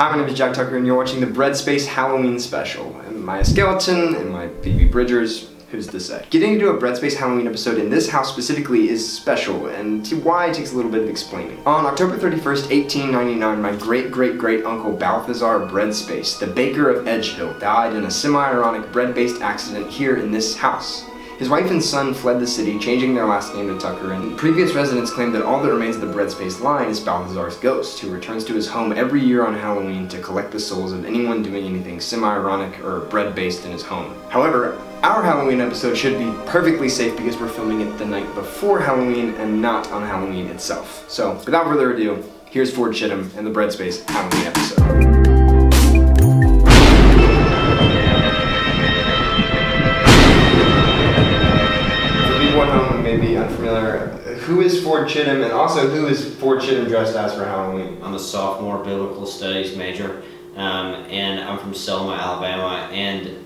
Hi, my name is Jack Tucker and you're watching the Breadspace Halloween special. Am I a skeleton? Am I Phoebe Bridgers? Who's to say? Getting to do a Breadspace Halloween episode in this house specifically is special, and why it takes a little bit of explaining. On October 31st, 1899, my great-great-great uncle Balthazar Breadspace, the baker of Edgehill, died in a semi-ironic bread-based accident here in this house. His wife and son fled the city, changing their last name to Tucker, and previous residents claim that all that remains of the Breadspace line is Balthazar's ghost, who returns to his home every year on Halloween to collect the souls of anyone doing anything semi-ironic or bread-based in his home. However, our Halloween episode should be perfectly safe because we're filming it the night before Halloween and not on Halloween itself. So, without further ado, here's Ford Chittom and the Breadspace Halloween episode. One home may be unfamiliar. Who is Ford Chittom, and also who is Ford Chittom dressed as for Halloween? I'm a sophomore biblical studies major, and I'm from Selma, Alabama. And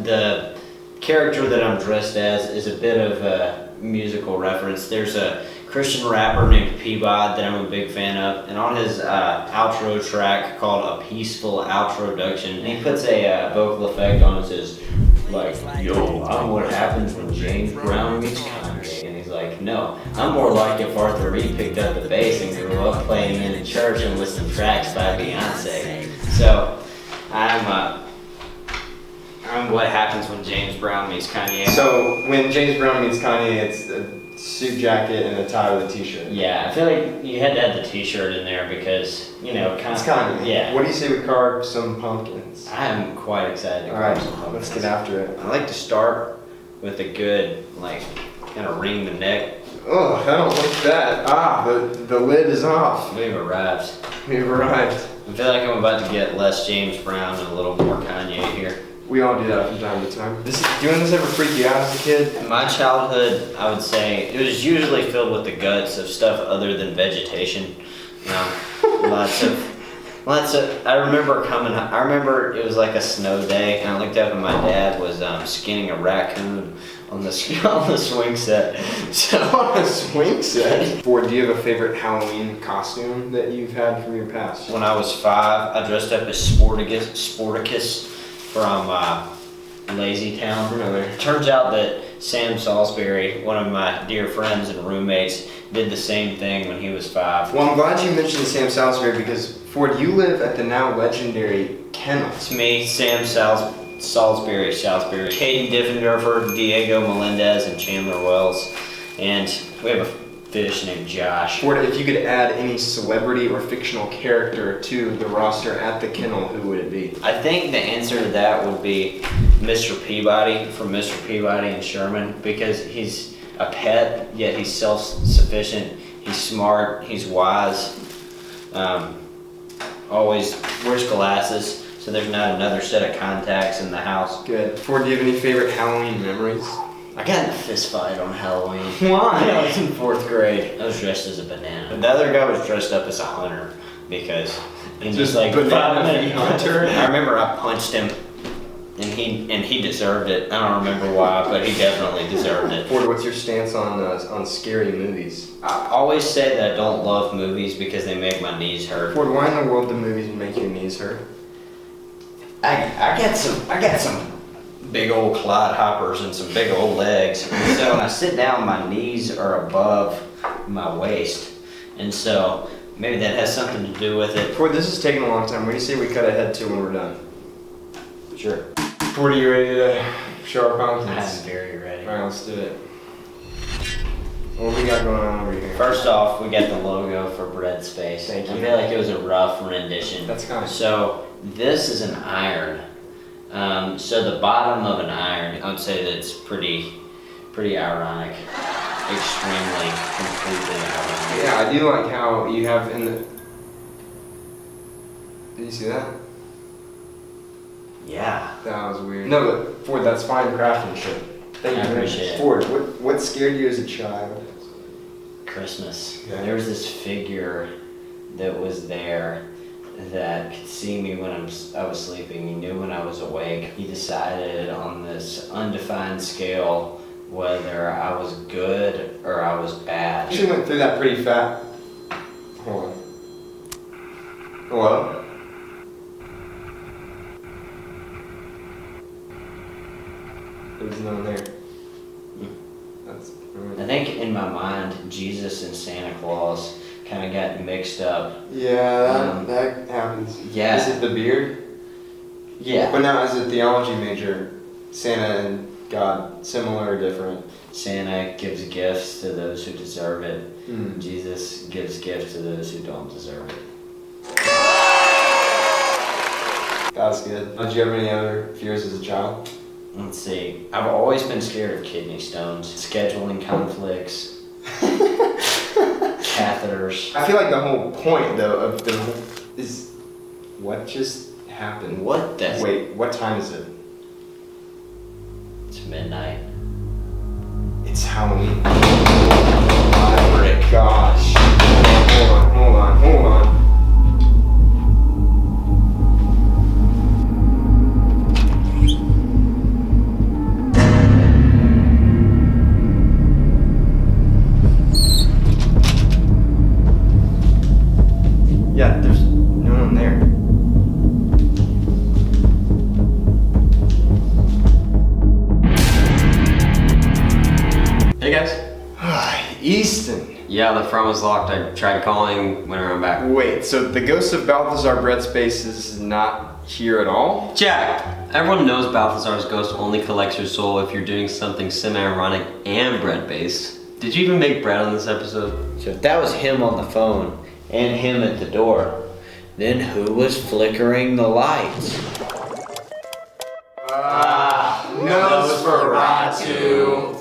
the character that I'm dressed as is a bit of a musical reference. There's a Christian rapper named Peabody that I'm a big fan of, and on his outro track called A Peaceful Outroduction, he puts a vocal effect on it. Says, like, yo, I'm what happens when James Brown meets Kanye. And he's like, no, I'm more like if Arthur Reed picked up the bass and grew up playing in a church and with some tracks by Beyonce. So I'm what happens when James Brown meets Kanye. So when James Brown meets Kanye, it's a suit jacket and a tie with a t-shirt. Yeah, I feel like you had to have the t-shirt in there because, you know, it's Kanye. Yeah. What do you say we carve some pumpkins? I'm quite excited to carve some pumpkins. Let's get after it. I like to start with a good, like, kind of wring the neck. Oh, I don't like that. Ah, the lid is off. We've arrived. We've arrived. I feel like I'm about to get less James Brown and a little more Kanye here. We all do that from time to time. Doing this ever freak you out as a kid? In my childhood, I would say it was usually filled with the guts of stuff other than vegetation. Lots of. I remember it was like a snow day, and I looked up and my dad was skinning a raccoon on the swing set. So on a swing set? Ford, do you have a favorite Halloween costume that you've had from your past? When I was 5, I dressed up as Sporticus from Lazy Town. Really? Turns out that Sam Salisbury, one of my dear friends and roommates, did the same thing when he was 5. Well, I'm glad you mentioned Sam Salisbury because, Ford, you live at the now legendary kennel. It's me, Sam Salisbury, Katie Diffenderfer, Diego Melendez, and Chandler Wells. And we have a fish named Josh. Ford, if you could add any celebrity or fictional character to the roster at the kennel, who would it be? I think the answer to that would be Mr. Peabody from Mr. Peabody and Sherman, because he's a pet, yet he's self-sufficient, he's smart, he's wise, always wears glasses, so there's not another set of contacts in the house. Good. Ford, do you have any favorite Halloween memories? I got in a fist fight on Halloween. Why? I was in 4th grade. I was dressed as a banana. The other guy was dressed up as a hunter because he was like banana hunter. I remember I punched him, and he deserved it. I don't remember why, but he definitely deserved it. Ford, what's your stance on scary movies? I always say that I don't love movies because they make my knees hurt. Ford, why in the world do movies make your knees hurt? I got some big old clodhoppers and some big old legs. And so when I sit down, my knees are above my waist. And so maybe that has something to do with it. Ford, this is taking a long time. What do you say we cut ahead to when we're done? Sure. Ford, are you ready to show our pumpkins? I'm very ready. Alright, let's do it. What we got going on over here? First off, we got the logo for Breadspace. Thank you. I feel like it was a rough rendition. That's kind of... So this is an iron. So the bottom of an iron, I would say that it's pretty ironic. Extremely, completely ironic. Yeah, I do like how you have in the... Did you see that? Yeah. That was weird. No, but Ford, that's fine craftsmanship. Thank you. I appreciate it. Ford, what scared you as a child? Christmas. Yeah. There was this figure that was there that could see me when I was sleeping. He knew when I was awake. He decided on this undefined scale whether I was good or I was bad. You actually went through that pretty fast. Hold on. Hello? There's no one there. That's. I think in my mind, Jesus and Santa Claus kind of got mixed up. Yeah, that happens. Yeah. Is it the beard? Yeah. But now, as a theology major, Santa and God, similar or different? Santa gives gifts to those who deserve it. Jesus gives gifts to those who don't deserve it. That's good. Did you have any other fears as a child? Let's see. I've always been scared of kidney stones, scheduling conflicts, catheters. I feel like the whole point, though, of the whole is what just happened. What the? Wait, what time is it? It's midnight. It's Halloween. Oh my gosh. Hold on. Yeah, there's no one there. Hey guys. Easton. Yeah, the front was locked. I tried calling, went around back. Wait, so the ghost of Balthazar Breadspace is not here at all? Jack, everyone knows Balthazar's ghost only collects your soul if you're doing something semi-ironic and bread-based. Did you even make bread on this episode? So if that was him on the phone and him at the door, then who was flickering the lights? Nosferatu.